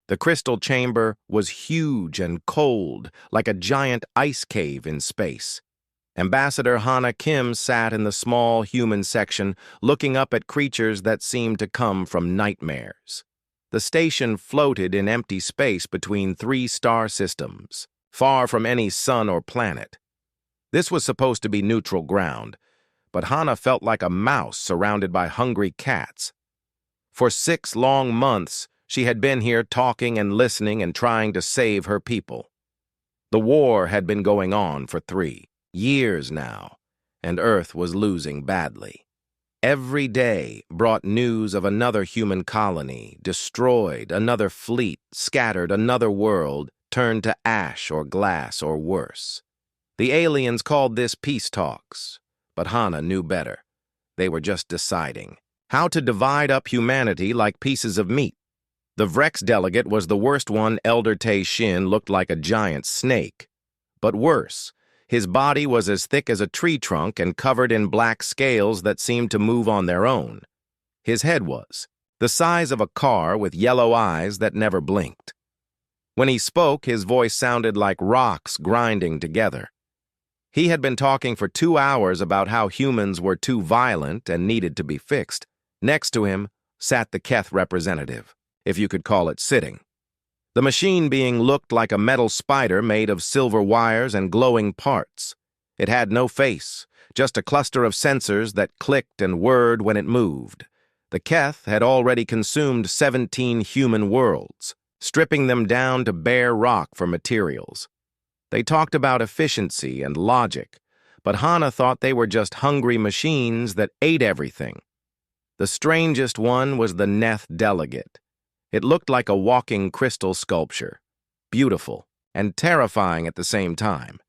The crystal chamber was huge and cold, like a giant ice cave in space. Ambassador Hana Kim sat in the small human section, looking up at creatures that seemed to come from nightmares. The station floated in empty space between three star systems, far from any sun or planet. This was supposed to be neutral ground, but Hana felt like a mouse surrounded by hungry cats. For 6 long months, she had been here talking and listening and trying to save her people. The war had been going on for 3 years now, and Earth was losing badly. Every day brought news of another human colony, destroyed, another fleet, scattered, another world, turned to ash or glass or worse. The aliens called this peace talks, but Hana knew better. They were just deciding how to divide up humanity like pieces of meat. The Vrex delegate was the worst one. Elder Tae Shin looked like a giant snake. But worse, his body was as thick as a tree trunk and covered in black scales that seemed to move on their own. His head was the size of a car with yellow eyes that never blinked. When he spoke, his voice sounded like rocks grinding together. He had been talking for 2 hours about how humans were too violent and needed to be fixed. Next to him sat the Keth representative, if you could call it sitting. The machine being looked like a metal spider made of silver wires and glowing parts. It had no face, just a cluster of sensors that clicked and whirred when it moved. The Keth had already consumed 17 human worlds, stripping them down to bare rock for materials. They talked about efficiency and logic, but Hana thought they were just hungry machines that ate everything. The strangest one was the Neth delegate. It looked like a walking crystal sculpture, beautiful and terrifying at the same time.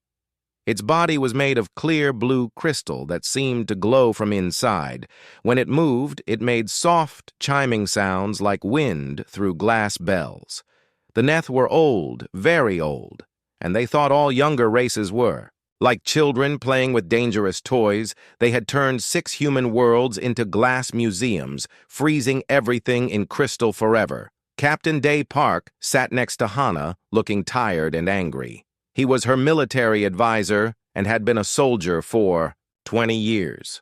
Its body was made of clear blue crystal that seemed to glow from inside. When it moved, it made soft, chiming sounds like wind through glass bells. The Neth were old, very old, and they thought all younger races were. Like children playing with dangerous toys, they had turned 6 human worlds into glass museums, freezing everything in crystal forever. Captain Day Park sat next to Hana, looking tired and angry. He was her military advisor and had been a soldier for 20 years.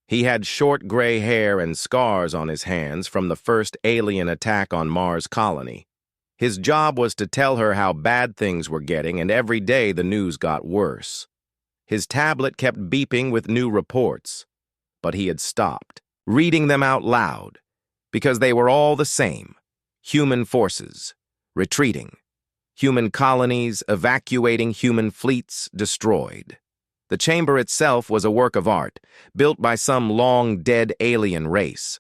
He had short gray hair and scars on his hands from the first alien attack on Mars colony. His job was to tell her how bad things were getting, and every day the news got worse. His tablet kept beeping with new reports, but he had stopped, reading them out loud, because they were all the same. Human forces, retreating. Human colonies evacuating, human fleets destroyed. The chamber itself was a work of art, built by some long-dead alien race.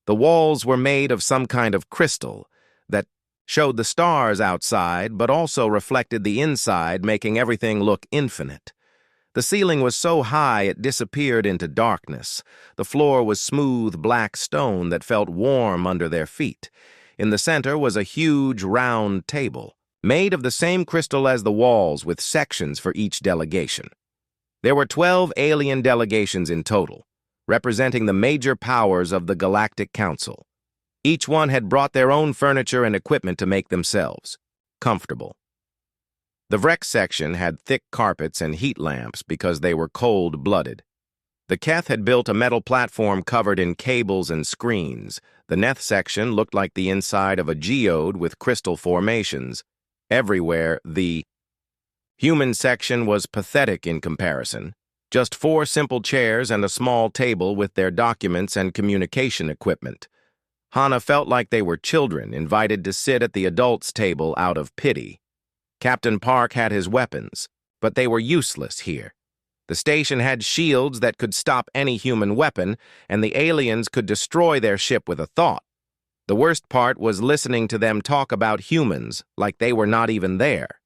The walls were made of some kind of crystal that showed the stars outside, but also reflected the inside, making everything look infinite. The ceiling was so high it disappeared into darkness. The floor was smooth black stone that felt warm under their feet. In the center was a huge round table, made of the same crystal as the walls, with sections for each delegation. There were 12 alien delegations in total, representing the major powers of the Galactic Council. Each one had brought their own furniture and equipment to make themselves comfortable. The Vrex section had thick carpets and heat lamps because they were cold-blooded. The Keth had built a metal platform covered in cables and screens. The Neth section looked like the inside of a geode with crystal formations. Everywhere, the human section was pathetic in comparison. Just 4 simple chairs and a small table with their documents and communication equipment. Hana felt like they were children invited to sit at the adults' table out of pity. Captain Park had his weapons, but they were useless here. The station had shields that could stop any human weapon, and the aliens could destroy their ship with a thought. The worst part was listening to them talk about humans like they were not even there.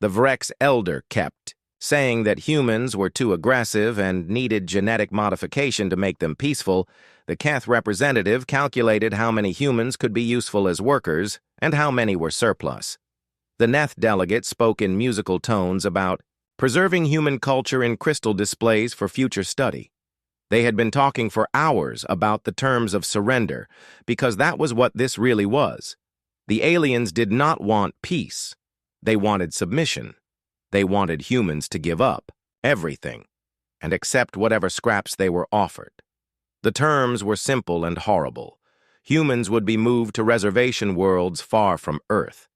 The Vrex elder kept saying that humans were too aggressive and needed genetic modification to make them peaceful. The Keth representative calculated how many humans could be useful as workers and how many were surplus. The Neth delegate spoke in musical tones about preserving human culture in crystal displays for future study. They had been talking for hours about the terms of surrender, because that was what this really was. The aliens did not want peace. They wanted submission. They wanted humans to give up everything and accept whatever scraps they were offered. The terms were simple and horrible. Humans would be moved to reservation worlds far from Earth.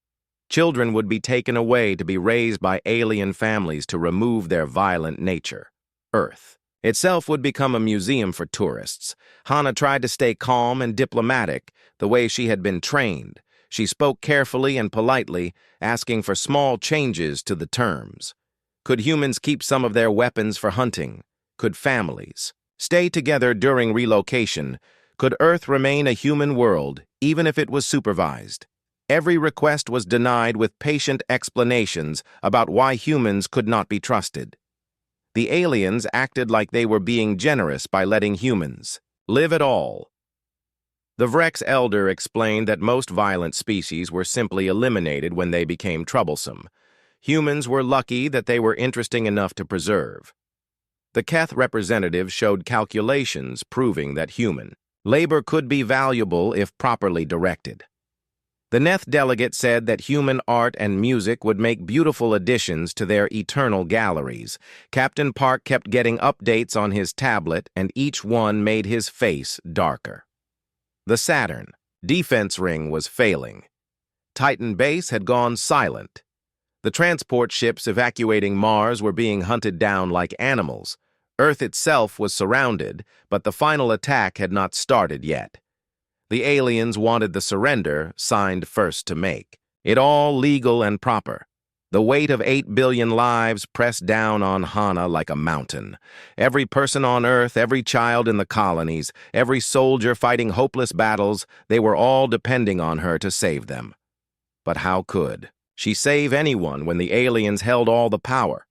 Children would be taken away to be raised by alien families to remove their violent nature. Earth itself would become a museum for tourists. Hana tried to stay calm and diplomatic, the way she had been trained. She spoke carefully and politely, asking for small changes to the terms. Could humans keep some of their weapons for hunting? Could families stay together during relocation? Could Earth remain a human world, even if it was supervised? Every request was denied with patient explanations about why humans could not be trusted. The aliens acted like they were being generous by letting humans live at all. The Vrek's elder explained that most violent species were simply eliminated when they became troublesome. Humans were lucky that they were interesting enough to preserve. The Keth representative showed calculations proving that human labor could be valuable if properly directed. The Neth delegate said that human art and music would make beautiful additions to their eternal galleries. Captain Park kept getting updates on his tablet, and each one made his face darker. The Saturn defense ring was failing. Titan base had gone silent. The transport ships evacuating Mars were being hunted down like animals. Earth itself was surrounded, but the final attack had not started yet. The aliens wanted the surrender signed first to make it all legal and proper. The weight of 8 billion lives pressed down on Hana like a mountain. Every person on Earth, every child in the colonies, every soldier fighting hopeless battles, they were all depending on her to save them. But how could she save anyone when the aliens held all the power?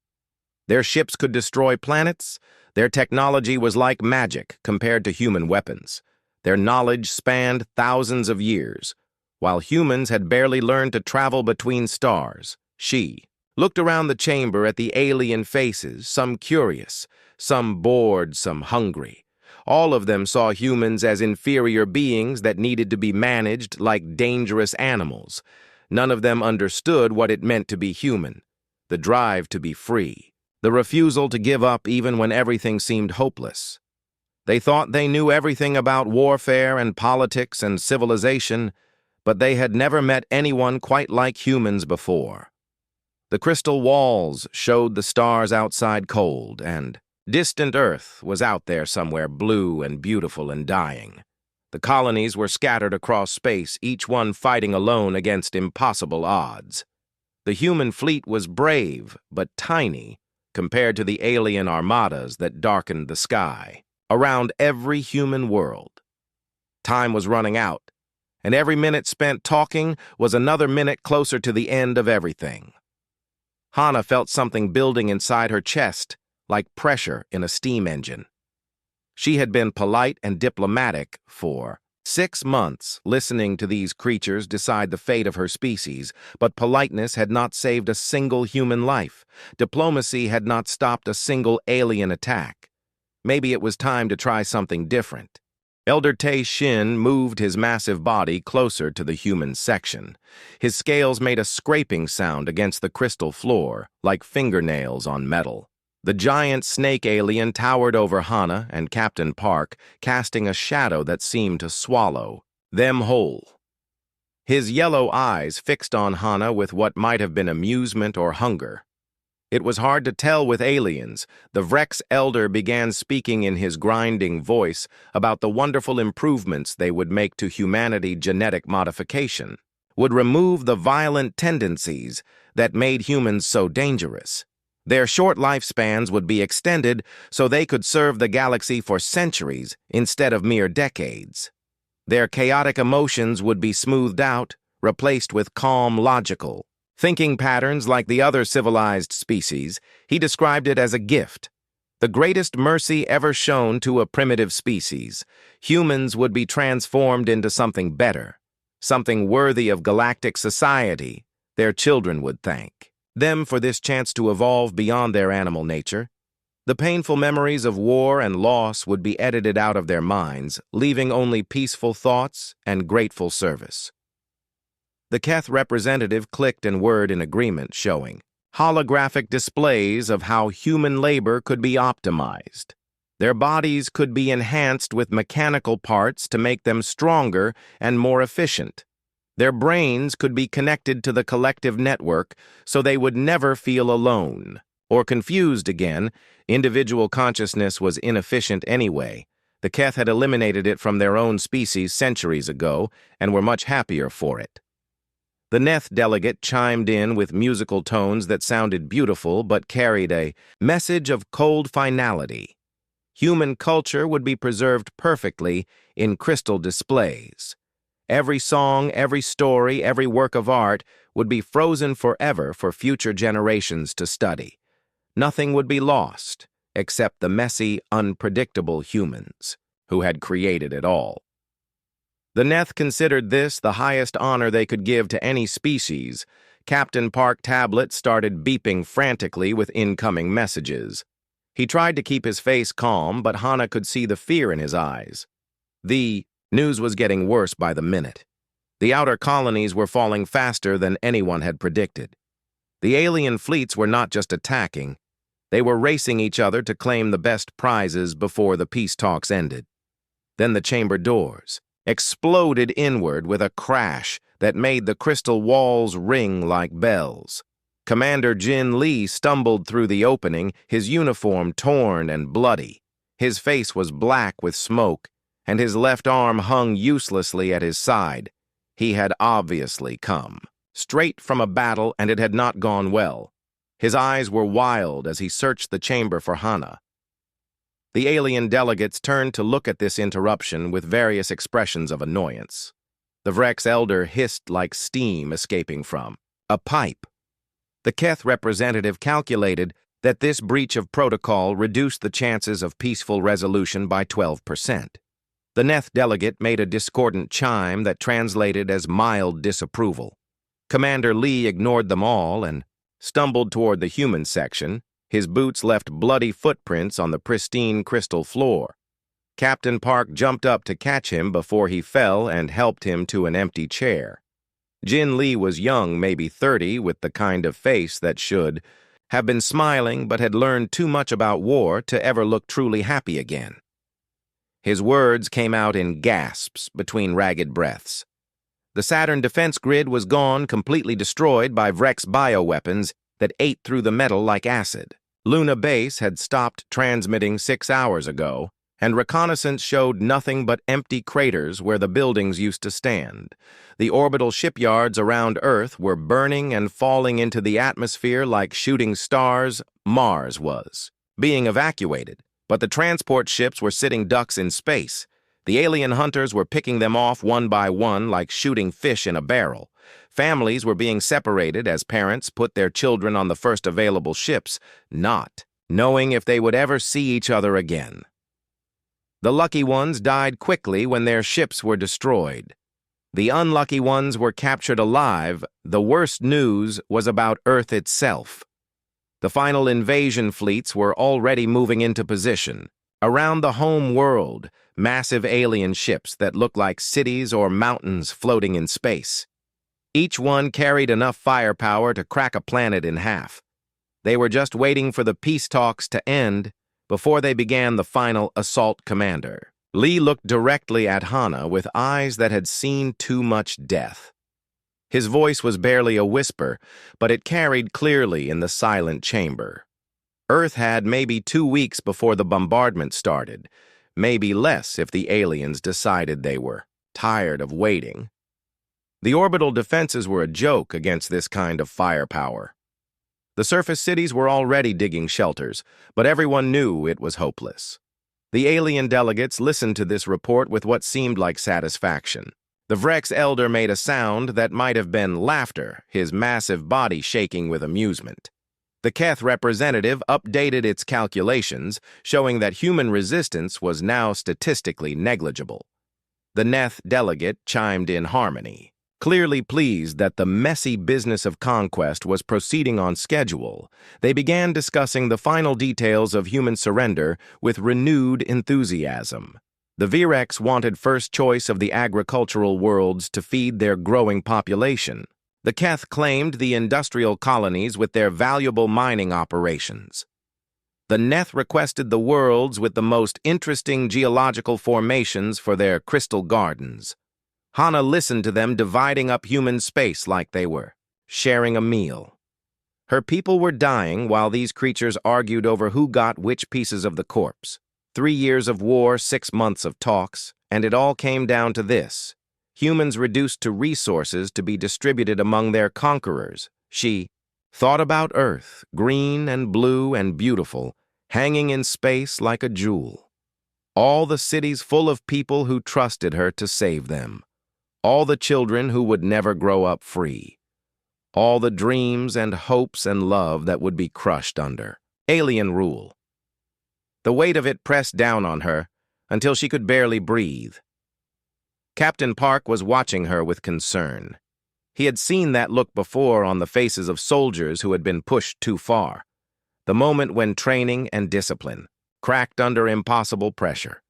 Their ships could destroy planets. Their technology was like magic compared to human weapons. Their knowledge spanned thousands of years. While humans had barely learned to travel between stars, she looked around the chamber at the alien faces, some curious, some bored, some hungry. All of them saw humans as inferior beings that needed to be managed like dangerous animals. None of them understood what it meant to be human, the drive to be free, the refusal to give up even when everything seemed hopeless. They thought they knew everything about warfare and politics and civilization, but they had never met anyone quite like humans before. The crystal walls showed the stars outside cold, and distant Earth was out there somewhere blue and beautiful and dying. The colonies were scattered across space, each one fighting alone against impossible odds. The human fleet was brave, but tiny, compared to the alien armadas that darkened the sky around every human world. Time was running out, and every minute spent talking was another minute closer to the end of everything. Hana felt something building inside her chest, like pressure in a steam engine. She had been polite and diplomatic for 6 months, listening to these creatures decide the fate of her species, but politeness had not saved a single human life. Diplomacy had not stopped a single alien attack. Maybe it was time to try something different. Elder Tae Shin moved his massive body closer to the human section. His scales made a scraping sound against the crystal floor, like fingernails on metal. The giant snake alien towered over Hana and Captain Park, casting a shadow that seemed to swallow them whole. His yellow eyes fixed on Hana with what might have been amusement or hunger. It was hard to tell with aliens. The Vrek's elder began speaking in his grinding voice about the wonderful improvements they would make to humanity. Genetic modification would remove the violent tendencies that made humans so dangerous. Their short lifespans would be extended so they could serve the galaxy for centuries instead of mere decades. Their chaotic emotions would be smoothed out, replaced with calm, logical thinking patterns like the other civilized species. He described it as a gift, the greatest mercy ever shown to a primitive species. Humans would be transformed into something better, something worthy of galactic society. Their children would thank them for this chance to evolve beyond their animal nature. The painful memories of war and loss would be edited out of their minds, leaving only peaceful thoughts and grateful service. The Keth representative clicked and word in agreement, showing holographic displays of how human labor could be optimized. Their bodies could be enhanced with mechanical parts to make them stronger and more efficient. Their brains could be connected to the collective network so they would never feel alone or confused again. Individual consciousness was inefficient anyway. The Keth had eliminated it from their own species centuries ago and were much happier for it. The Neth delegate chimed in with musical tones that sounded beautiful but carried a message of cold finality. Human culture would be preserved perfectly in crystal displays. Every song, every story, every work of art would be frozen forever for future generations to study. Nothing would be lost except the messy, unpredictable humans who had created it all. The Neth considered this the highest honor they could give to any species. Captain Park tablet started beeping frantically with incoming messages. He tried to keep his face calm, but Hana could see the fear in his eyes. The news was getting worse by the minute. The outer colonies were falling faster than anyone had predicted. The alien fleets were not just attacking. They were racing each other to claim the best prizes before the peace talks ended. Then the chamber doors exploded inward with a crash that made the crystal walls ring like bells. Commander Jin Lee stumbled through the opening, his uniform torn and bloody. His face was black with smoke, and his left arm hung uselessly at his side. He had obviously come straight from a battle, and it had not gone well. His eyes were wild as he searched the chamber for Hana. The alien delegates turned to look at this interruption with various expressions of annoyance. The Vrex elder hissed like steam escaping from a pipe. The Keth representative calculated that this breach of protocol reduced the chances of peaceful resolution by 12%. The Neth delegate made a discordant chime that translated as mild disapproval. Commander Lee ignored them all and stumbled toward the human section. His boots left bloody footprints on the pristine crystal floor. Captain Park jumped up to catch him before he fell and helped him to an empty chair. Jin Lee was young, maybe 30, with the kind of face that should have been smiling but had learned too much about war to ever look truly happy again. His words came out in gasps between ragged breaths. The Saturn defense grid was gone, completely destroyed by Vrex bioweapons that ate through the metal like acid. Luna Base had stopped transmitting 6 hours ago, and reconnaissance showed nothing but empty craters where the buildings used to stand. The orbital shipyards around Earth were burning and falling into the atmosphere like shooting stars. Mars was being evacuated, but the transport ships were sitting ducks in space. The alien hunters were picking them off one by one like shooting fish in a barrel. Families were being separated as parents put their children on the first available ships, not knowing if they would ever see each other again. The lucky ones died quickly when their ships were destroyed. The unlucky ones were captured alive. The worst news was about Earth itself. The final invasion fleets were already moving into position. Around the home world, massive alien ships that looked like cities or mountains floating in space. Each one carried enough firepower to crack a planet in half. They were just waiting for the peace talks to end before they began the final assault commander. Lee looked directly at Hana with eyes that had seen too much death. His voice was barely a whisper, but it carried clearly in the silent chamber. Earth had maybe 2 weeks before the bombardment started, maybe less if the aliens decided they were tired of waiting. The orbital defenses were a joke against this kind of firepower. The surface cities were already digging shelters, but everyone knew it was hopeless. The alien delegates listened to this report with what seemed like satisfaction. The Vrex elder made a sound that might have been laughter, his massive body shaking with amusement. The Keth representative updated its calculations, showing that human resistance was now statistically negligible. The Neth delegate chimed in harmony, clearly pleased that the messy business of conquest was proceeding on schedule. They began discussing the final details of human surrender with renewed enthusiasm. The Virex wanted first choice of the agricultural worlds to feed their growing population. The Keth claimed the industrial colonies with their valuable mining operations. The Neth requested the worlds with the most interesting geological formations for their crystal gardens. Hana listened to them dividing up human space like they were sharing a meal. Her people were dying while these creatures argued over who got which pieces of the corpse. 3 years of war, 6 months of talks, and it all came down to this. Humans reduced to resources to be distributed among their conquerors. She thought about Earth, green and blue and beautiful, hanging in space like a jewel. All the cities full of people who trusted her to save them. All the children who would never grow up free. All the dreams and hopes and love that would be crushed under alien rule. The weight of it pressed down on her until she could barely breathe. Captain Park was watching her with concern. He had seen that look before on the faces of soldiers who had been pushed too far. The moment when training and discipline cracked under impossible pressure.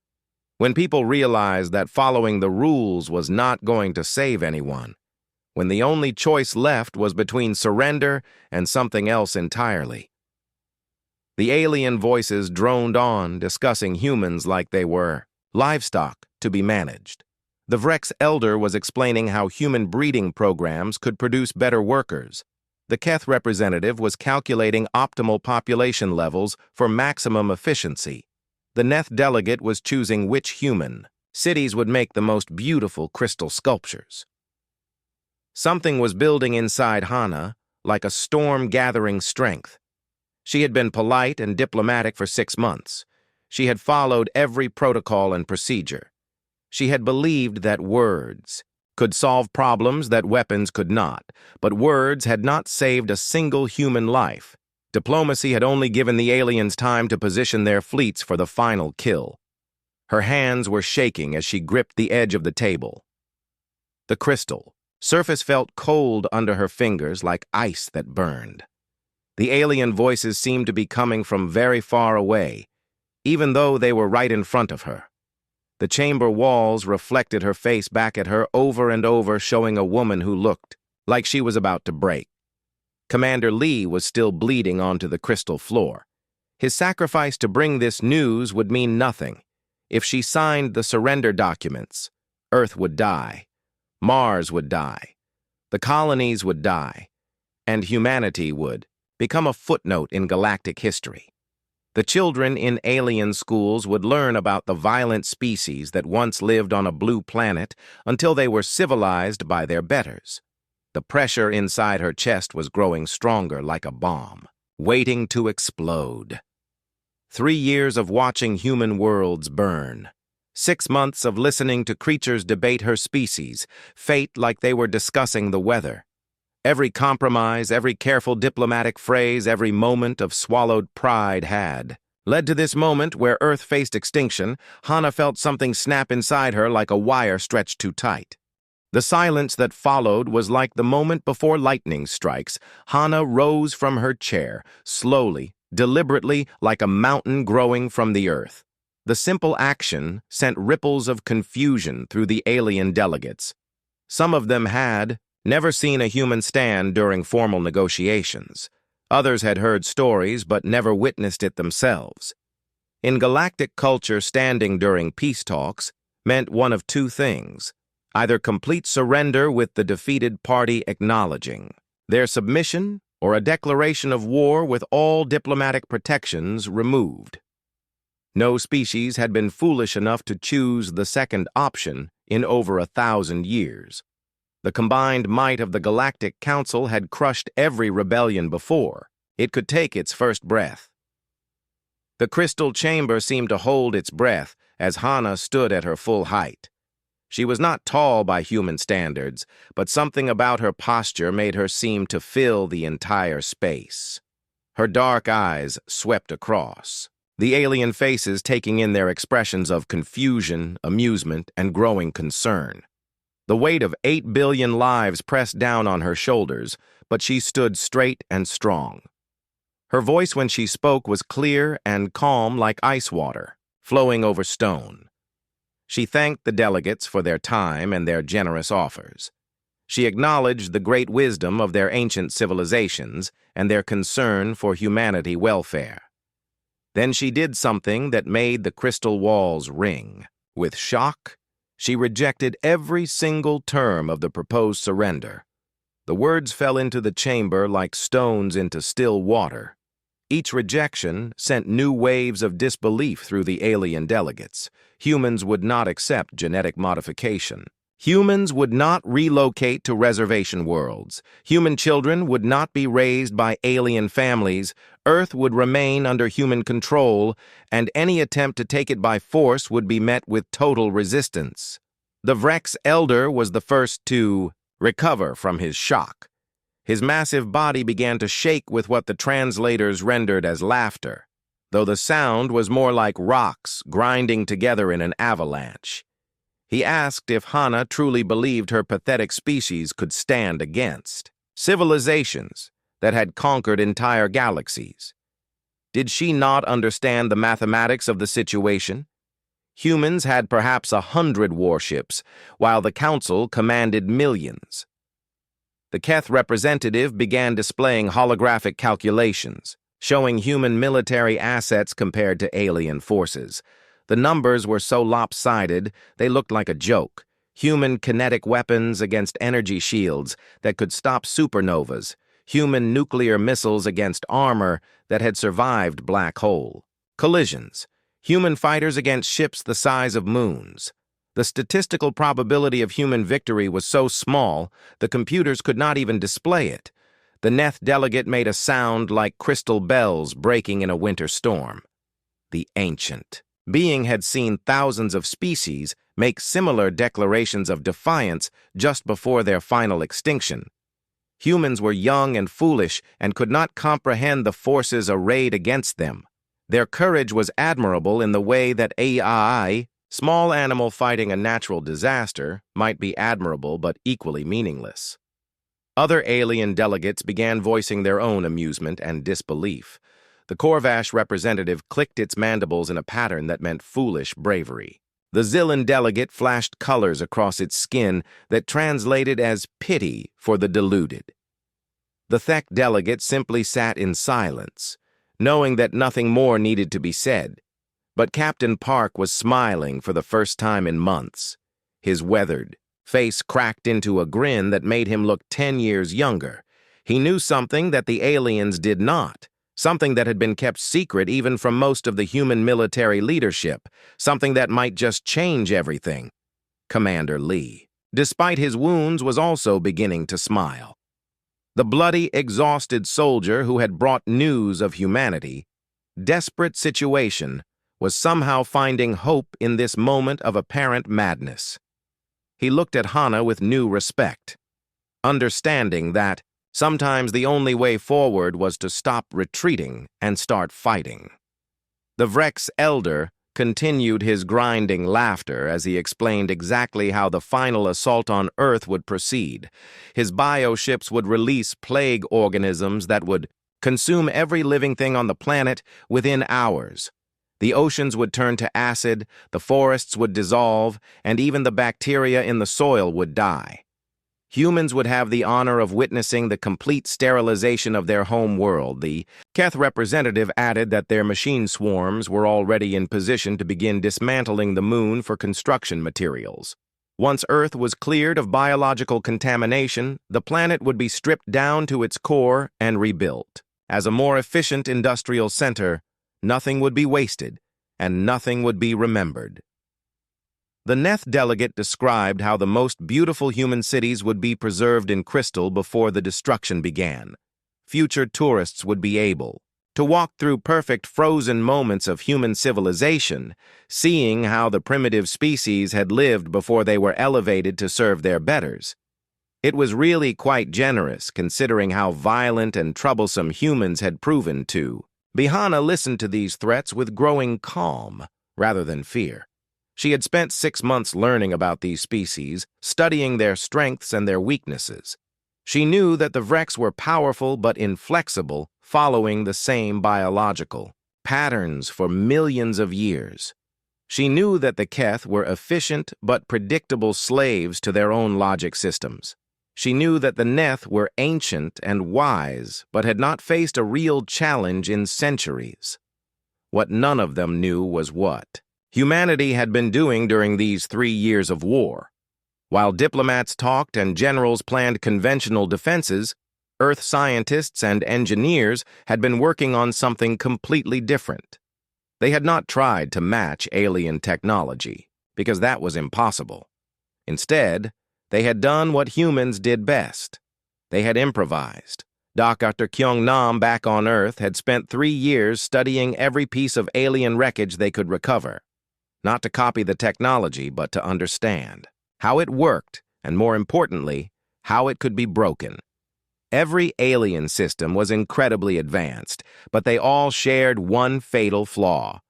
When people realized that following the rules was not going to save anyone. When the only choice left was between surrender and something else entirely. The alien voices droned on, discussing humans like they were livestock to be managed. The Vrex elder was explaining how human breeding programs could produce better workers. The Keth representative was calculating optimal population levels for maximum efficiency. The Neth delegate was choosing which human cities would make the most beautiful crystal sculptures. Something was building inside Hana, like a storm gathering strength. She had been polite and diplomatic for 6 months. She had followed every protocol and procedure. She had believed that words could solve problems that weapons could not, but words had not saved a single human life. Diplomacy had only given the aliens time to position their fleets for the final kill. Her hands were shaking as she gripped the edge of the table. The crystal surface felt cold under her fingers like ice that burned. The alien voices seemed to be coming from very far away, even though they were right in front of her. The chamber walls reflected her face back at her over and over, showing a woman who looked like she was about to break. Commander Lee was still bleeding onto the crystal floor. His sacrifice to bring this news would mean nothing. If she signed the surrender documents, Earth would die, Mars would die, the colonies would die, and humanity would become a footnote in galactic history. The children in alien schools would learn about the violent species that once lived on a blue planet until they were civilized by their betters. The pressure inside her chest was growing stronger like a bomb, waiting to explode. 3 years of watching human worlds burn. 6 months of listening to creatures debate her species, fate like they were discussing the weather. Every compromise, every careful diplomatic phrase, every moment of swallowed pride had led to this moment where Earth faced extinction. Hana felt something snap inside her like a wire stretched too tight. The silence that followed was like the moment before lightning strikes. Hana rose from her chair, slowly, deliberately, like a mountain growing from the earth. The simple action sent ripples of confusion through the alien delegates. Some of them had never seen a human stand during formal negotiations. Others had heard stories but never witnessed it themselves. In galactic culture, standing during peace talks meant one of two things: either complete surrender with the defeated party acknowledging their submission, or a declaration of war with all diplomatic protections removed. No species had been foolish enough to choose the second option in over 1,000 years. The combined might of the Galactic Council had crushed every rebellion before it could take its first breath. The crystal chamber seemed to hold its breath as Hana stood at her full height. She was not tall by human standards, but something about her posture made her seem to fill the entire space. Her dark eyes swept across, the alien faces taking in their expressions of confusion, amusement, and growing concern. The weight of 8 billion lives pressed down on her shoulders, but she stood straight and strong. Her voice when she spoke was clear and calm like ice water, flowing over stone. She thanked the delegates for their time and their generous offers. She acknowledged the great wisdom of their ancient civilizations and their concern for humanity welfare. Then she did something that made the crystal walls ring. With shock, she rejected every single term of the proposed surrender. The words fell into the chamber like stones into still water. Each rejection sent new waves of disbelief through the alien delegates. Humans would not accept genetic modification. Humans would not relocate to reservation worlds. Human children would not be raised by alien families. Earth would remain under human control, and any attempt to take it by force would be met with total resistance. The Vrex Elder was the first to recover from his shock. His massive body began to shake with what the translators rendered as laughter, though the sound was more like rocks grinding together in an avalanche. He asked if Hana truly believed her pathetic species could stand against civilizations that had conquered entire galaxies. Did she not understand the mathematics of the situation? Humans had perhaps 100 warships, while the Council commanded millions. The Keth representative began displaying holographic calculations, showing human military assets compared to alien forces. The numbers were so lopsided, they looked like a joke. Human kinetic weapons against energy shields that could stop supernovas. Human nuclear missiles against armor that had survived black hole. Collisions. Human fighters against ships the size of moons. The statistical probability of human victory was so small, the computers could not even display it. The Neth delegate made a sound like crystal bells breaking in a winter storm. The ancient being had seen thousands of species make similar declarations of defiance just before their final extinction. Humans were young and foolish and could not comprehend the forces arrayed against them. Their courage was admirable in the way that AI, small animal fighting a natural disaster, might be admirable but equally meaningless. Other alien delegates began voicing their own amusement and disbelief. The Corvash representative clicked its mandibles in a pattern that meant foolish bravery. The Zillan delegate flashed colors across its skin that translated as pity for the deluded. The Thek delegate simply sat in silence, knowing that nothing more needed to be said. But Captain Park was smiling for the first time in months. His weathered face cracked into a grin that made him look 10 years younger. He knew something that the aliens did not, something that had been kept secret even from most of the human military leadership, something that might just change everything. Commander Lee, despite his wounds, was also beginning to smile. The bloody, exhausted soldier who had brought news of humanity, desperate situation, was somehow finding hope in this moment of apparent madness. He looked at Hana with new respect, understanding that sometimes the only way forward was to stop retreating and start fighting. The Vrex Elder continued his grinding laughter as he explained exactly how the final assault on Earth would proceed. His bioships would release plague organisms that would consume every living thing on the planet within hours. The oceans would turn to acid, the forests would dissolve, and even the bacteria in the soil would die. Humans would have the honor of witnessing the complete sterilization of their home world. The Keth representative added that their machine swarms were already in position to begin dismantling the moon for construction materials. Once Earth was cleared of biological contamination, the planet would be stripped down to its core and rebuilt. As a more efficient industrial center, nothing would be wasted, and nothing would be remembered. The Neth delegate described how the most beautiful human cities would be preserved in crystal before the destruction began. Future tourists would be able to walk through perfect frozen moments of human civilization, seeing how the primitive species had lived before they were elevated to serve their betters. It was really quite generous, considering how violent and troublesome humans had proven to. Bihana listened to these threats with growing calm rather than fear. She had spent 6 months learning about these species, studying their strengths and their weaknesses. She knew that the Vrex were powerful but inflexible, following the same biological patterns for millions of years. She knew that the Keth were efficient but predictable slaves to their own logic systems. She knew that the Neth were ancient and wise, but had not faced a real challenge in centuries. What none of them knew was what humanity had been doing during these 3 years of war. While diplomats talked and generals planned conventional defenses, Earth scientists and engineers had been working on something completely different. They had not tried to match alien technology, because that was impossible. Instead, they had done what humans did best. They had improvised. Dr. Kyung Nam back on Earth had spent 3 years studying every piece of alien wreckage they could recover. Not to copy the technology, but to understand how it worked, and more importantly, how it could be broken. Every alien system was incredibly advanced, but they all shared one fatal flaw.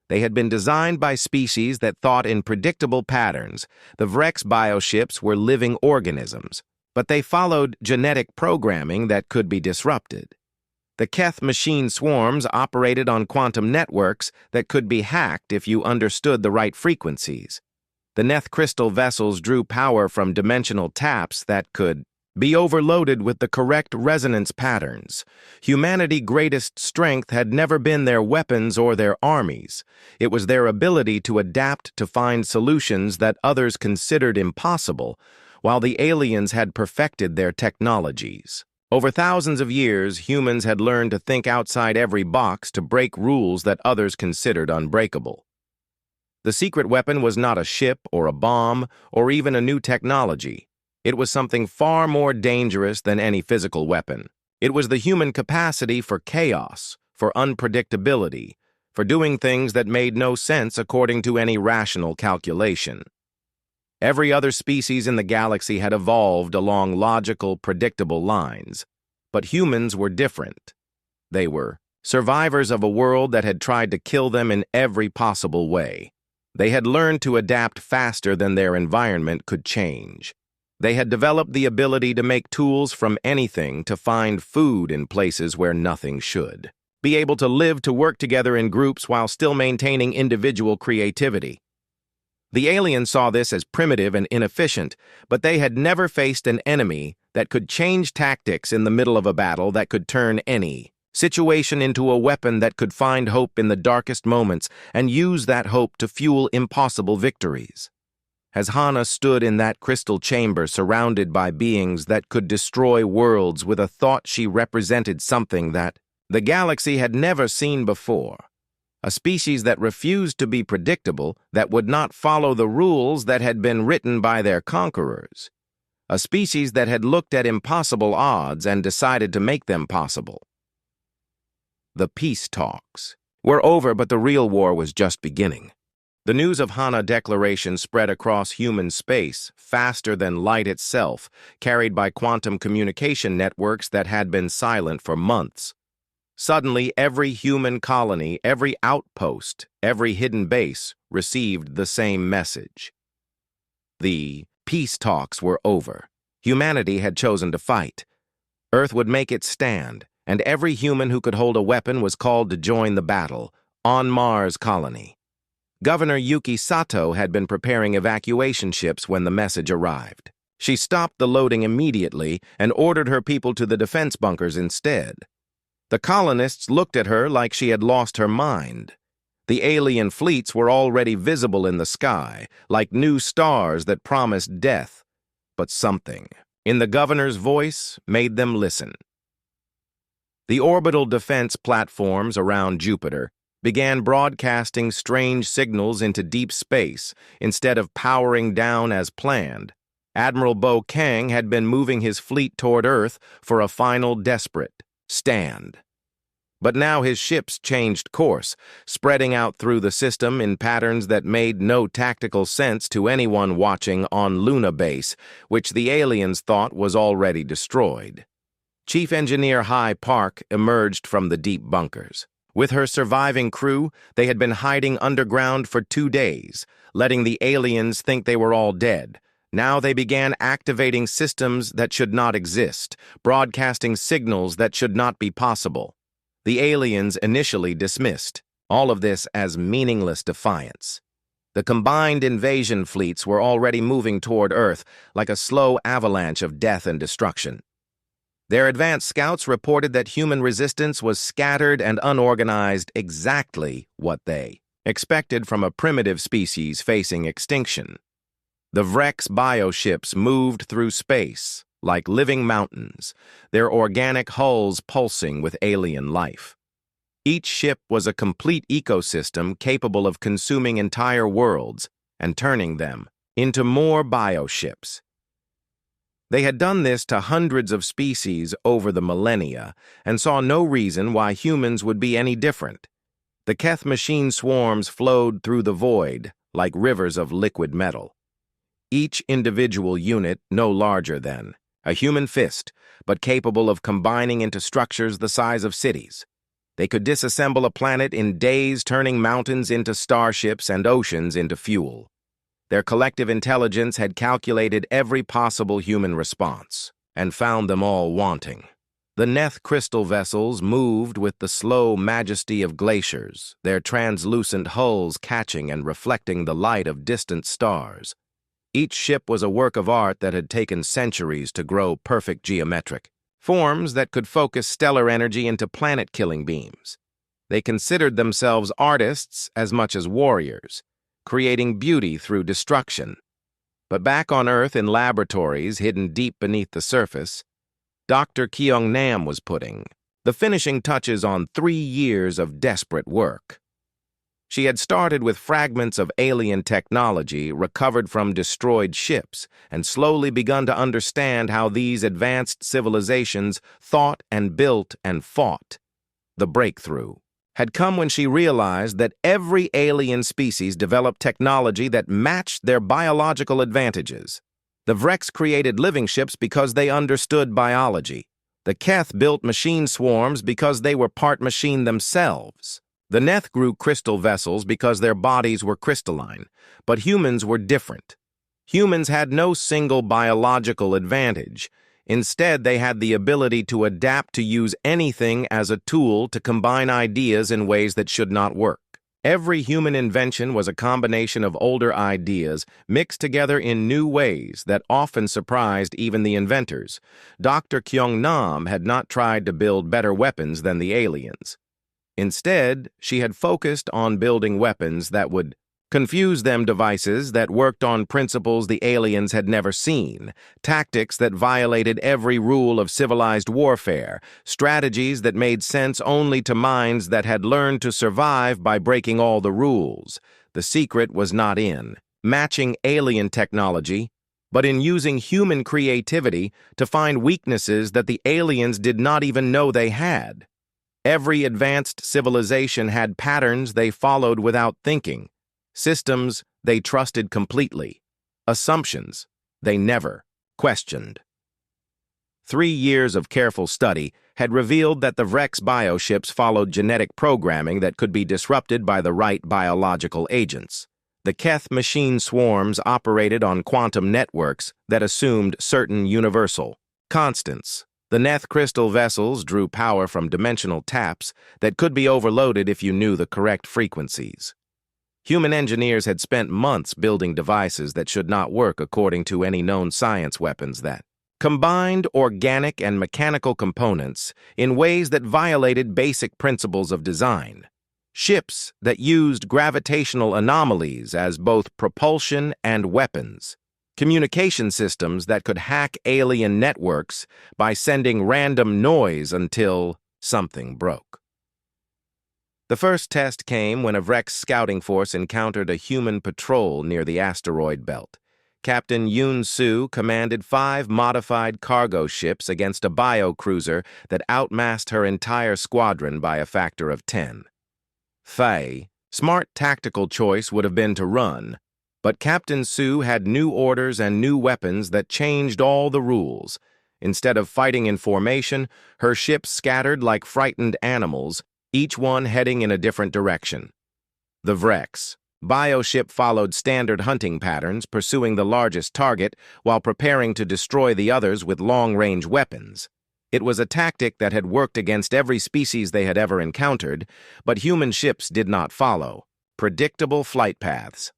They had been designed by species that thought in predictable patterns. The Vrex bioships were living organisms, but they followed genetic programming that could be disrupted. The Keth machine swarms operated on quantum networks that could be hacked if you understood the right frequencies. The Neth crystal vessels drew power from dimensional taps that could be overloaded with the correct resonance patterns. Humanity's greatest strength had never been their weapons or their armies. It was their ability to adapt to find solutions that others considered impossible, while the aliens had perfected their technologies. Over thousands of years, humans had learned to think outside every box to break rules that others considered unbreakable. The secret weapon was not a ship or a bomb or even a new technology. It was something far more dangerous than any physical weapon. It was the human capacity for chaos, for unpredictability, for doing things that made no sense according to any rational calculation. Every other species in the galaxy had evolved along logical, predictable lines, but humans were different. They were survivors of a world that had tried to kill them in every possible way. They had learned to adapt faster than their environment could change. They had developed the ability to make tools from anything, to find food in places where nothing should, be able to live to work together in groups while still maintaining individual creativity. The aliens saw this as primitive and inefficient, but they had never faced an enemy that could change tactics in the middle of a battle, that could turn any situation into a weapon, that could find hope in the darkest moments and use that hope to fuel impossible victories. As Hana stood in that crystal chamber surrounded by beings that could destroy worlds with a thought, she represented something that the galaxy had never seen before. A species that refused to be predictable, that would not follow the rules that had been written by their conquerors. A species that had looked at impossible odds and decided to make them possible. The peace talks were over, but the real war was just beginning. The news of Hana Declaration spread across human space faster than light itself, carried by quantum communication networks that had been silent for months. Suddenly, every human colony, every outpost, every hidden base received the same message. The peace talks were over. Humanity had chosen to fight. Earth would make its stand, and every human who could hold a weapon was called to join the battle on Mars colony. Governor Yuki Sato had been preparing evacuation ships when the message arrived. She stopped the loading immediately and ordered her people to the defense bunkers instead. The colonists looked at her like she had lost her mind. The alien fleets were already visible in the sky, like new stars that promised death. But something in the governor's voice made them listen. The orbital defense platforms around Jupiter began broadcasting strange signals into deep space instead of powering down as planned. Admiral Bo Kang had been moving his fleet toward Earth for a final desperate stand. But now his ships changed course, spreading out through the system in patterns that made no tactical sense to anyone watching on Luna Base, which the aliens thought was already destroyed. Chief Engineer Hai Park emerged from the deep bunkers. With her surviving crew, they had been hiding underground for 2 days, letting the aliens think they were all dead. Now they began activating systems that should not exist, broadcasting signals that should not be possible. The aliens initially dismissed all of this as meaningless defiance. The combined invasion fleets were already moving toward Earth like a slow avalanche of death and destruction. Their advanced scouts reported that human resistance was scattered and unorganized, exactly what they expected from a primitive species facing extinction. The Vrex bioships moved through space like living mountains, their organic hulls pulsing with alien life. Each ship was a complete ecosystem capable of consuming entire worlds and turning them into more bioships. They had done this to hundreds of species over the millennia and saw no reason why humans would be any different. The Keth machine swarms flowed through the void like rivers of liquid metal. Each individual unit no larger than a human fist, but capable of combining into structures the size of cities. They could disassemble a planet in days, turning mountains into starships and oceans into fuel. Their collective intelligence had calculated every possible human response and found them all wanting. The Neth crystal vessels moved with the slow majesty of glaciers, their translucent hulls catching and reflecting the light of distant stars. Each ship was a work of art that had taken centuries to grow perfect geometric forms that could focus stellar energy into planet-killing beams. They considered themselves artists as much as warriors, creating beauty through destruction. But back on Earth in laboratories hidden deep beneath the surface, Dr. Kyung-nam was putting the finishing touches on 3 years of desperate work. She had started with fragments of alien technology recovered from destroyed ships and slowly begun to understand how these advanced civilizations thought and built and fought. The breakthrough had come when she realized that every alien species developed technology that matched their biological advantages. The Vrex created living ships because they understood biology. The Keth built machine swarms because they were part machine themselves. The Neth grew crystal vessels because their bodies were crystalline, but humans were different. Humans had no single biological advantage. Instead, they had the ability to adapt to use anything as a tool to combine ideas in ways that should not work. Every human invention was a combination of older ideas mixed together in new ways that often surprised even the inventors. Dr. Kyung-nam had not tried to build better weapons than the aliens. Instead, she had focused on building weapons that would confuse them, devices that worked on principles the aliens had never seen, tactics that violated every rule of civilized warfare, strategies that made sense only to minds that had learned to survive by breaking all the rules. The secret was not in matching alien technology, but in using human creativity to find weaknesses that the aliens did not even know they had. Every advanced civilization had patterns they followed without thinking, systems they trusted completely, assumptions they never questioned. 3 years of careful study had revealed that the Vrex bioships followed genetic programming that could be disrupted by the right biological agents. The Keth machine swarms operated on quantum networks that assumed certain universal constants. The Neth crystal vessels drew power from dimensional taps that could be overloaded if you knew the correct frequencies. Human engineers had spent months building devices that should not work according to any known science weapons that combined organic and mechanical components in ways that violated basic principles of design. Ships that used gravitational anomalies as both propulsion and weapons. Communication systems that could hack alien networks by sending random noise until something broke. The first test came when a Vrex scouting force encountered a human patrol near the asteroid belt. Captain Yoon Soo commanded 5 modified cargo ships against a biocruiser that outmassed her entire squadron by a factor of 10. Faye's smart tactical choice would have been to run, but Captain Soo had new orders and new weapons that changed all the rules. Instead of fighting in formation, her ships scattered like frightened animals, each one heading in a different direction. The Vrex bioship followed standard hunting patterns, pursuing the largest target while preparing to destroy the others with long-range weapons. It was a tactic that had worked against every species they had ever encountered, but human ships did not follow predictable flight paths.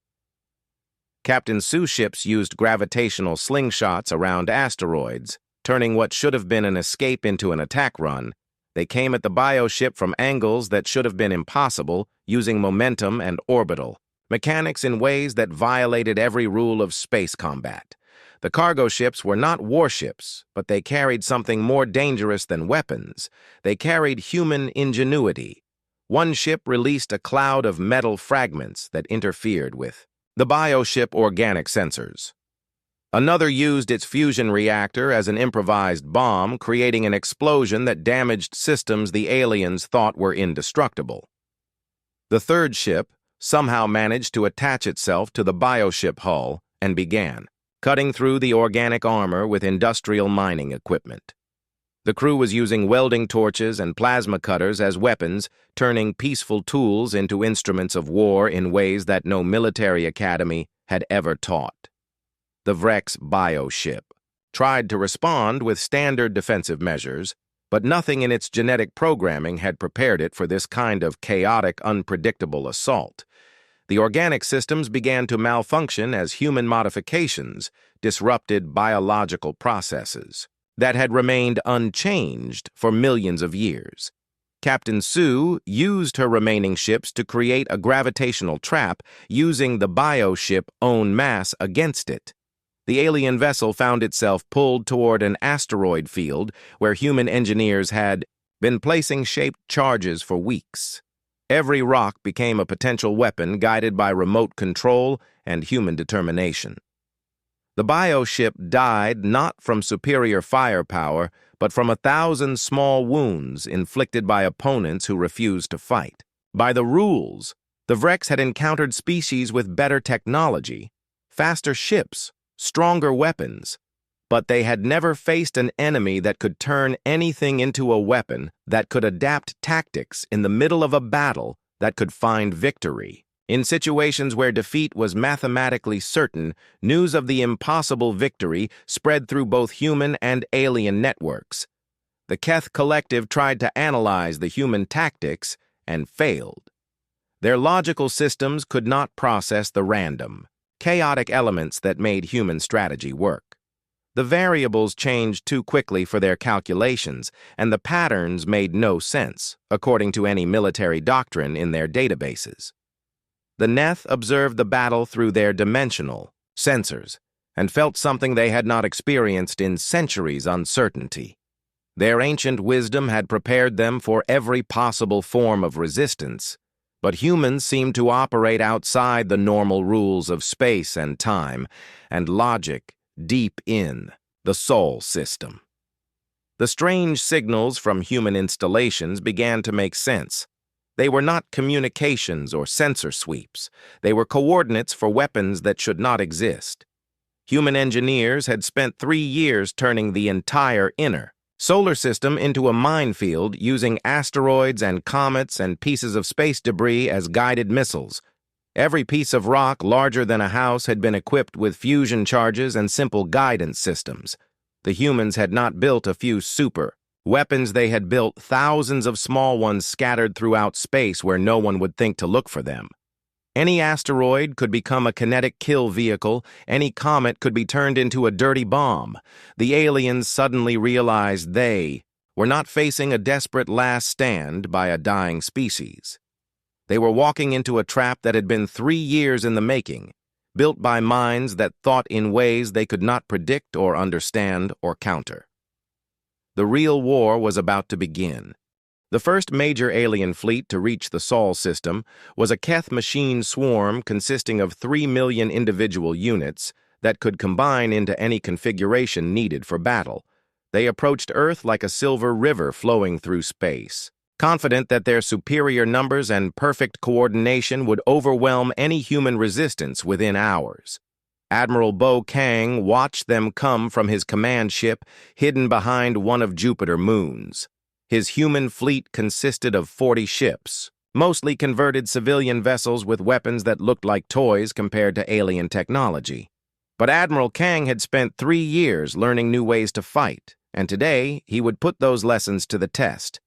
Captain Su's ships used gravitational slingshots around asteroids, turning what should have been an escape into an attack run. They came at the bioship from angles that should have been impossible, using momentum and orbital mechanics in ways that violated every rule of space combat. The cargo ships were not warships, but they carried something more dangerous than weapons. They carried human ingenuity. One ship released a cloud of metal fragments that interfered with the bioship organic sensors. Another used its fusion reactor as an improvised bomb, creating an explosion that damaged systems the aliens thought were indestructible. The third ship somehow managed to attach itself to the bioship hull and began cutting through the organic armor with industrial mining equipment. The crew was using welding torches and plasma cutters as weapons, turning peaceful tools into instruments of war in ways that no military academy had ever taught. The Vrex bioship tried to respond with standard defensive measures, but nothing in its genetic programming had prepared it for this kind of chaotic, unpredictable assault. The organic systems began to malfunction as human modifications disrupted biological processes that had remained unchanged for millions of years. Captain Su used her remaining ships to create a gravitational trap using the bioship's own mass against it. The alien vessel found itself pulled toward an asteroid field where human engineers had been placing shaped charges for weeks. Every rock became a potential weapon guided by remote control and human determination. The bioship died not from superior firepower, but from 1,000 small wounds inflicted by opponents who refused to fight. By the rules, the Vrex had encountered species with better technology, faster ships, stronger weapons, but they had never faced an enemy that could turn anything into a weapon, that could adapt tactics in the middle of a battle, that could find victory. In situations where defeat was mathematically certain, news of the impossible victory spread through both human and alien networks. The Keth Collective tried to analyze the human tactics and failed. Their logical systems could not process the random, chaotic elements that made human strategy work. The variables changed too quickly for their calculations, and the patterns made no sense, according to any military doctrine in their databases. The Neth observed the battle through their dimensional sensors and felt something they had not experienced in centuries: uncertainty. Their ancient wisdom had prepared them for every possible form of resistance, but humans seemed to operate outside the normal rules of space and time and logic deep in the Sol system. The strange signals from human installations began to make sense. They were not communications or sensor sweeps. They were coordinates for weapons that should not exist. Human engineers had spent 3 years turning the entire inner solar system into a minefield, using asteroids and comets and pieces of space debris as guided missiles. Every piece of rock larger than a house had been equipped with fusion charges and simple guidance systems. The humans had not built a few super weapons. They had built thousands of small ones scattered throughout space where no one would think to look for them. Any asteroid could become a kinetic kill vehicle. Any comet could be turned into a dirty bomb. The aliens suddenly realized they were not facing a desperate last stand by a dying species. They were walking into a trap that had been 3 years in the making, built by minds that thought in ways they could not predict or understand or counter. The real war was about to begin. The first major alien fleet to reach the Sol system was a Keth machine swarm consisting of 3 million individual units that could combine into any configuration needed for battle. They approached Earth like a silver river flowing through space, confident that their superior numbers and perfect coordination would overwhelm any human resistance within hours. Admiral Bo Kang watched them come from his command ship, hidden behind one of Jupiter's moons. His human fleet consisted of 40 ships, mostly converted civilian vessels with weapons that looked like toys compared to alien technology. But Admiral Kang had spent 3 years learning new ways to fight, and today he would put those lessons to the test.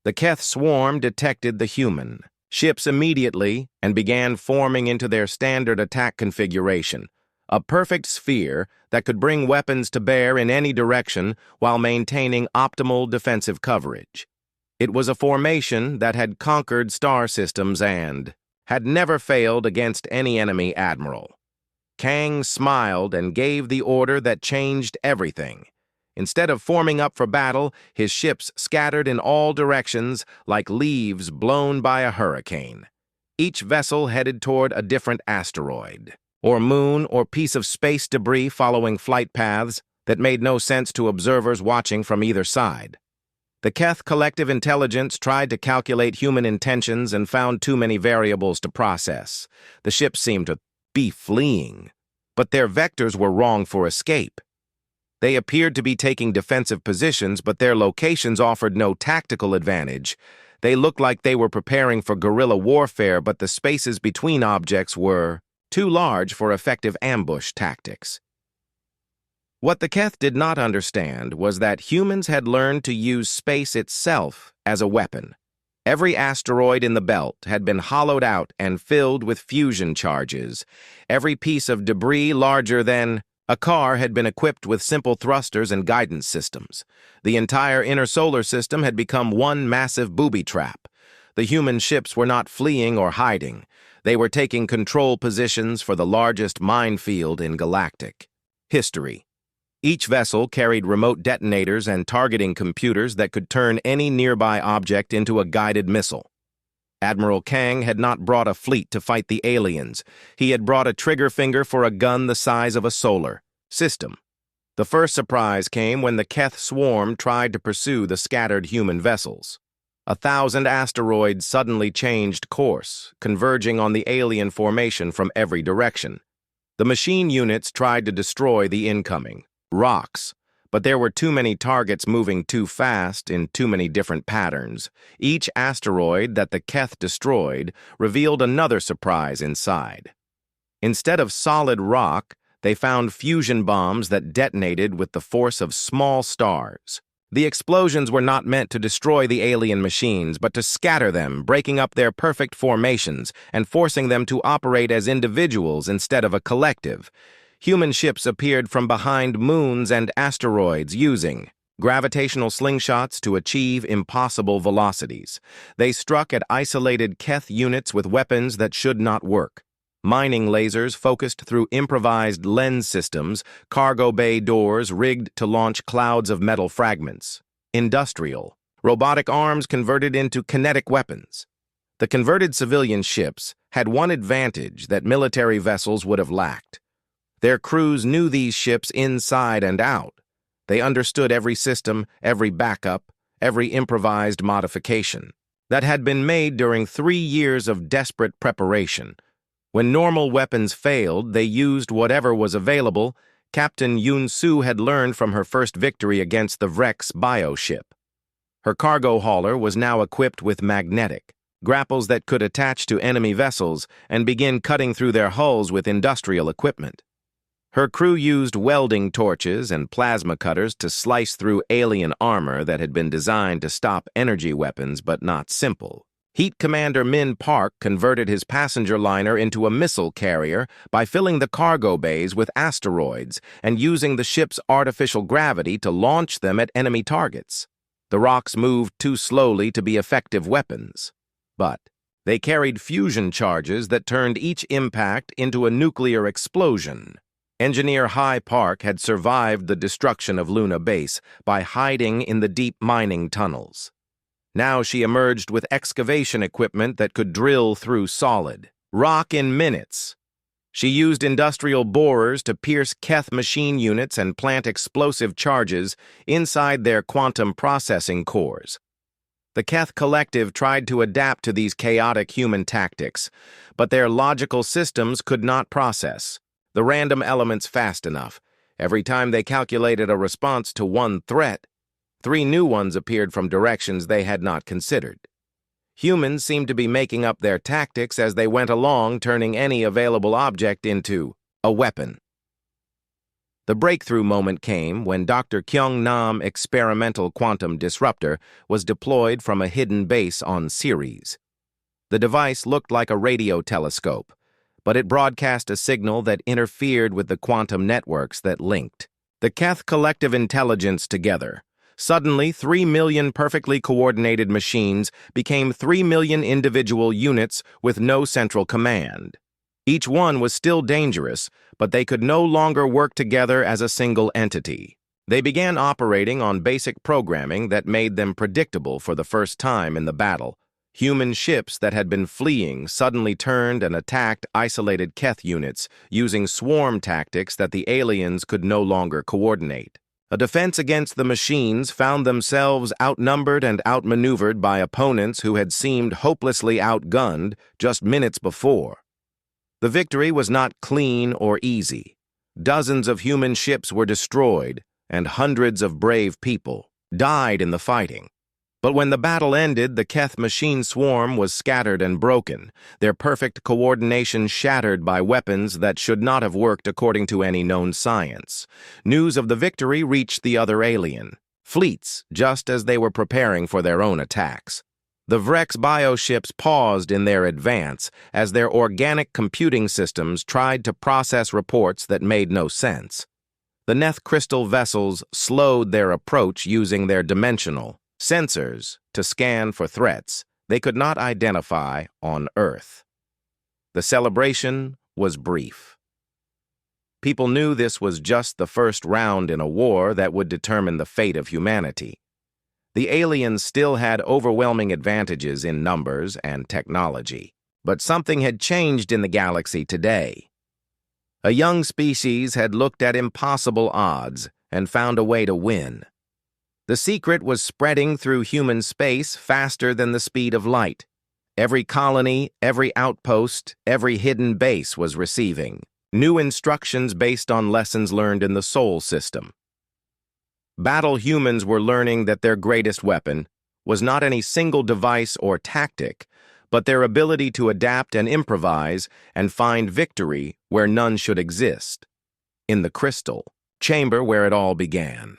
The Keth swarm detected the human. ships immediately and began forming into their standard attack configuration, a perfect sphere that could bring weapons to bear in any direction while maintaining optimal defensive coverage. It was a formation that had conquered star systems and had never failed against any enemy admiral. Kang smiled and gave the order that changed everything. Instead of forming up for battle, his ships scattered in all directions like leaves blown by a hurricane. Each vessel headed toward a different asteroid, or moon, or piece of space debris following flight paths that made no sense to observers watching from either side. The Keth collective intelligence tried to calculate human intentions and found too many variables to process. The ships seemed to be fleeing, but their vectors were wrong for escape. They appeared to be taking defensive positions, but their locations offered no tactical advantage. They looked like they were preparing for guerrilla warfare, but the spaces between objects were too large for effective ambush tactics. What the Keth did not understand was that humans had learned to use space itself as a weapon. Every asteroid in the belt had been hollowed out and filled with fusion charges. Every piece of debris larger than a car had been equipped with simple thrusters and guidance systems. The entire inner solar system had become one massive booby trap. The human ships were not fleeing or hiding. They were taking control positions for the largest minefield in galactic history. Each vessel carried remote detonators and targeting computers that could turn any nearby object into a guided missile. Admiral Kang had not brought a fleet to fight the aliens. He had brought a trigger finger for a gun the size of a solar system. The first surprise came when the Keth swarm tried to pursue the scattered human vessels. 1,000 asteroids suddenly changed course, converging on the alien formation from every direction. The machine units tried to destroy the incoming rocks, but there were too many targets moving too fast in too many different patterns. Each asteroid that the Keth destroyed revealed another surprise inside. Instead of solid rock, they found fusion bombs that detonated with the force of small stars. The explosions were not meant to destroy the alien machines, but to scatter them, breaking up their perfect formations and forcing them to operate as individuals instead of a collective. Human ships appeared from behind moons and asteroids using gravitational slingshots to achieve impossible velocities. They struck at isolated Keth units with weapons that should not work. Mining lasers focused through improvised lens systems, cargo bay doors rigged to launch clouds of metal fragments. Industrial, robotic arms converted into kinetic weapons. The converted civilian ships had one advantage that military vessels would have lacked. Their crews knew these ships inside and out. They understood every system, every backup, every improvised modification that had been made during 3 years of desperate preparation. When normal weapons failed, they used whatever was available. Captain Yun-Su had learned from her first victory against the Vrex bioship. Her cargo hauler was now equipped with magnetic grapples that could attach to enemy vessels and begin cutting through their hulls with industrial equipment. Her crew used welding torches and plasma cutters to slice through alien armor that had been designed to stop energy weapons but not simple. Heat Commander Min Park converted his passenger liner into a missile carrier by filling the cargo bays with asteroids and using the ship's artificial gravity to launch them at enemy targets. The rocks moved too slowly to be effective weapons, but they carried fusion charges that turned each impact into a nuclear explosion. Engineer High Park had survived the destruction of Luna Base by hiding in the deep mining tunnels. Now she emerged with excavation equipment that could drill through solid rock in minutes. She used industrial borers to pierce Keth machine units and plant explosive charges inside their quantum processing cores. The Keth Collective tried to adapt to these chaotic human tactics, but their logical systems could not process the random elements fast enough. Every time they calculated a response to one threat, 3 new ones appeared from directions they had not considered. Humans seemed to be making up their tactics as they went along, turning any available object into a weapon. The breakthrough moment came when Dr. Kyung-nam experimental quantum disruptor was deployed from a hidden base on Ceres. The device looked like a radio telescope, but it broadcast a signal that interfered with the quantum networks that linked the Keth collective intelligence together. Suddenly, 3 million perfectly coordinated machines became 3 million individual units with no central command. Each one was still dangerous, but they could no longer work together as a single entity. They began operating on basic programming that made them predictable for the first time in the battle. Human ships that had been fleeing suddenly turned and attacked isolated Keth units, using swarm tactics that the aliens could no longer coordinate. A defense against the machines found themselves outnumbered and outmaneuvered by opponents who had seemed hopelessly outgunned just minutes before. The victory was not clean or easy. Dozens of human ships were destroyed, and hundreds of brave people died in the fighting. But when the battle ended, the Keth machine swarm was scattered and broken, their perfect coordination shattered by weapons that should not have worked according to any known science. News of the victory reached the other alien fleets just as they were preparing for their own attacks. The Vrex bioships paused in their advance as their organic computing systems tried to process reports that made no sense. The Neth crystal vessels slowed their approach using their dimensional sensors to scan for threats they could not identify on Earth. The celebration was brief. People knew this was just the first round in a war that would determine the fate of humanity. The aliens still had overwhelming advantages in numbers and technology, but something had changed in the galaxy today. A young species had looked at impossible odds and found a way to win. The secret was spreading through human space faster than the speed of light. Every colony, every outpost, every hidden base was receiving new instructions based on lessons learned in the Sol system. Battle humans were learning that their greatest weapon was not any single device or tactic, but their ability to adapt and improvise and find victory where none should exist. In the crystal chamber where it all began.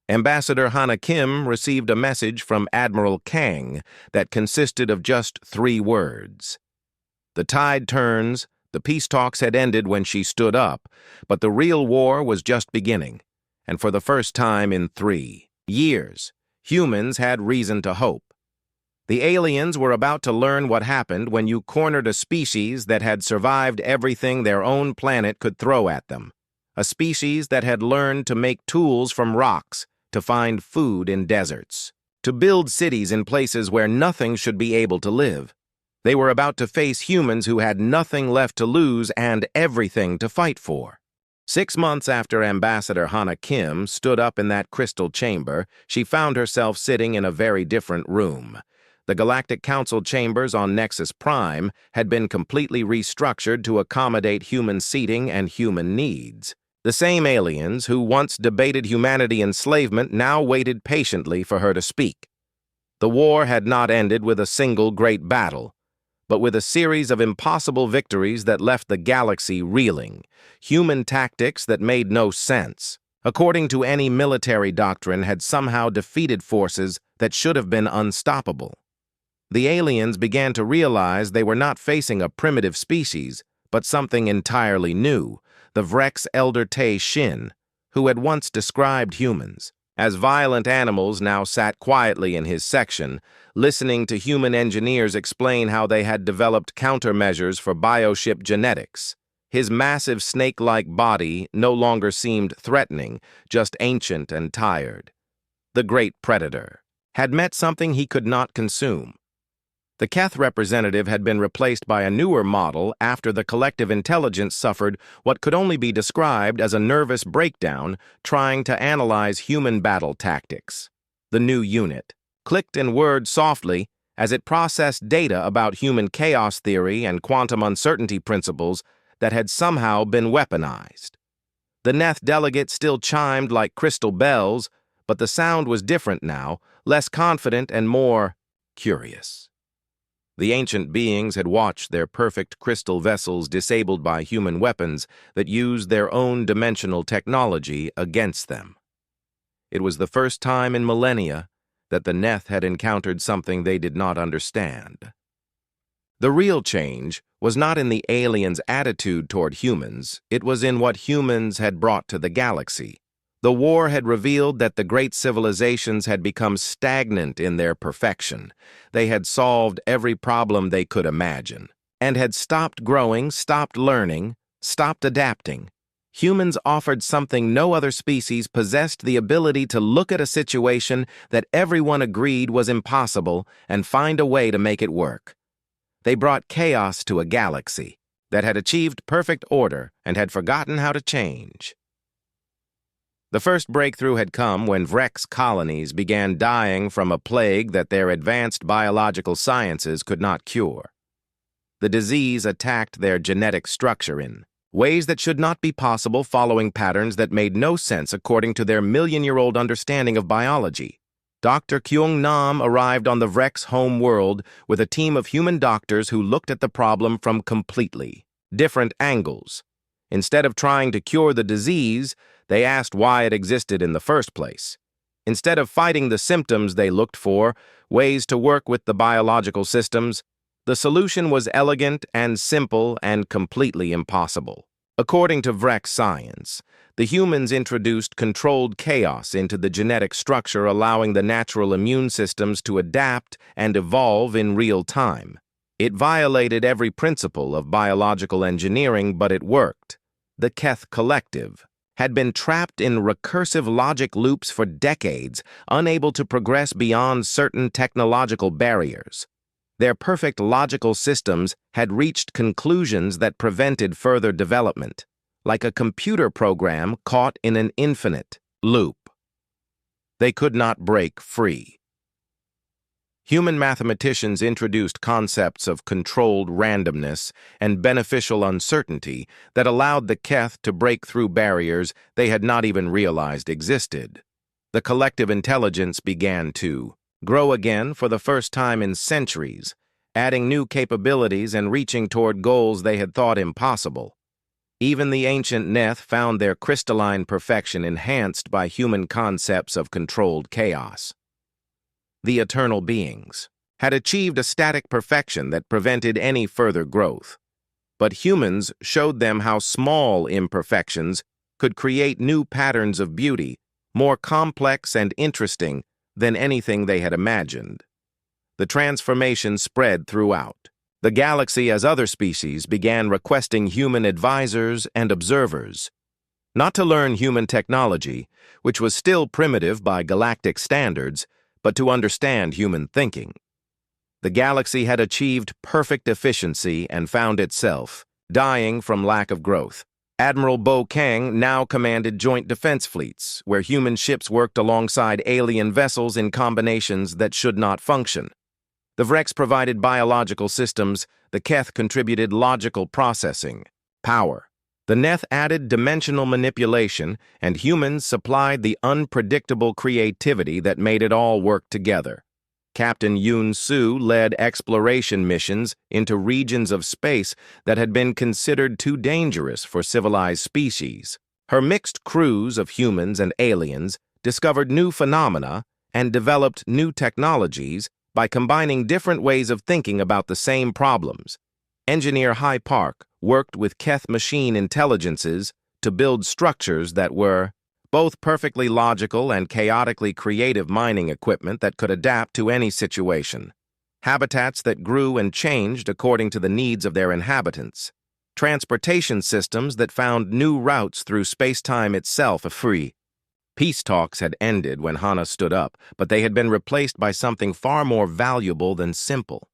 Ambassador Hana Kim received a message from Admiral Kang that consisted of just 3 words. The tide turns, the peace talks had ended when she stood up, but the real war was just beginning, and for the first time in 3 years, humans had reason to hope. The aliens were about to learn what happened when you cornered a species that had survived everything their own planet could throw at them, a species that had learned to make tools from rocks, to find food in deserts, to build cities in places where nothing should be able to live. They were about to face humans who had nothing left to lose and everything to fight for. 6 months after Ambassador Hana Kim stood up in that crystal chamber, she found herself sitting in a very different room. The Galactic Council chambers on Nexus Prime had been completely restructured to accommodate human seating and human needs. The same aliens who once debated humanity enslavement now waited patiently for her to speak. The war had not ended with a single great battle, but with a series of impossible victories that left the galaxy reeling, human tactics that made no sense, according to any military doctrine, had somehow defeated forces that should have been unstoppable. The aliens began to realize they were not facing a primitive species, but something entirely new, the Vrex Elder Te Shin, who had once described humans as violent animals, now sat quietly in his section, listening to human engineers explain how they had developed countermeasures for bioship genetics. His massive snake-like body no longer seemed threatening, just ancient and tired. The great predator had met something he could not consume. The Keth representative had been replaced by a newer model after the collective intelligence suffered what could only be described as a nervous breakdown trying to analyze human battle tactics. The new unit clicked and whirred softly as it processed data about human chaos theory and quantum uncertainty principles that had somehow been weaponized. The Neth delegate still chimed like crystal bells, but the sound was different now, less confident and more curious. The ancient beings had watched their perfect crystal vessels disabled by human weapons that used their own dimensional technology against them. It was the first time in millennia that the Neth had encountered something they did not understand. The real change was not in the aliens' attitude toward humans, it was in what humans had brought to the galaxy. The war had revealed that the great civilizations had become stagnant in their perfection. They had solved every problem they could imagine, and had stopped growing, stopped learning, stopped adapting. Humans offered something no other species possessed: the ability to look at a situation that everyone agreed was impossible and find a way to make it work. They brought chaos to a galaxy that had achieved perfect order and had forgotten how to change. The first breakthrough had come when Vrex colonies began dying from a plague that their advanced biological sciences could not cure. The disease attacked their genetic structure in ways that should not be possible, following patterns that made no sense according to their million-year-old understanding of biology. Dr. Kyung Nam arrived on the Vrex home world with a team of human doctors who looked at the problem from completely different angles. Instead of trying to cure the disease, they asked why it existed in the first place. Instead of fighting the symptoms, they looked for ways to work with the biological systems. The solution was elegant and simple and completely impossible. According to Vrex science, the humans introduced controlled chaos into the genetic structure, allowing the natural immune systems to adapt and evolve in real time. It violated every principle of biological engineering, but it worked. The Keth Collective had been trapped in recursive logic loops for decades, unable to progress beyond certain technological barriers. Their perfect logical systems had reached conclusions that prevented further development, like a computer program caught in an infinite loop. They could not break free. Human mathematicians introduced concepts of controlled randomness and beneficial uncertainty that allowed the Keth to break through barriers they had not even realized existed. The collective intelligence began to grow again for the first time in centuries, adding new capabilities and reaching toward goals they had thought impossible. Even the ancient Neth found their crystalline perfection enhanced by human concepts of controlled chaos. The eternal beings had achieved a static perfection that prevented any further growth. But humans showed them how small imperfections could create new patterns of beauty, more complex and interesting than anything they had imagined. The transformation spread throughout the galaxy as other species began requesting human advisors and observers, not to learn human technology, which was still primitive by galactic standards, but to understand human thinking. The galaxy had achieved perfect efficiency and found itself dying from lack of growth. Admiral Bo Kang now commanded joint defense fleets, where human ships worked alongside alien vessels in combinations that should not function. The Vrex provided biological systems, the Keth contributed logical processing, power. The Neth added dimensional manipulation, and humans supplied the unpredictable creativity that made it all work together. Captain Yoon Soo led exploration missions into regions of space that had been considered too dangerous for civilized species. Her mixed crews of humans and aliens discovered new phenomena and developed new technologies by combining different ways of thinking about the same problems. Engineer Hai Park worked with Keth machine intelligences to build structures that were both perfectly logical and chaotically creative mining equipment that could adapt to any situation. Habitats that grew and changed according to the needs of their inhabitants. Transportation systems that found new routes through space-time itself free. Peace talks had ended when Hana stood up, but they had been replaced by something far more valuable than simple.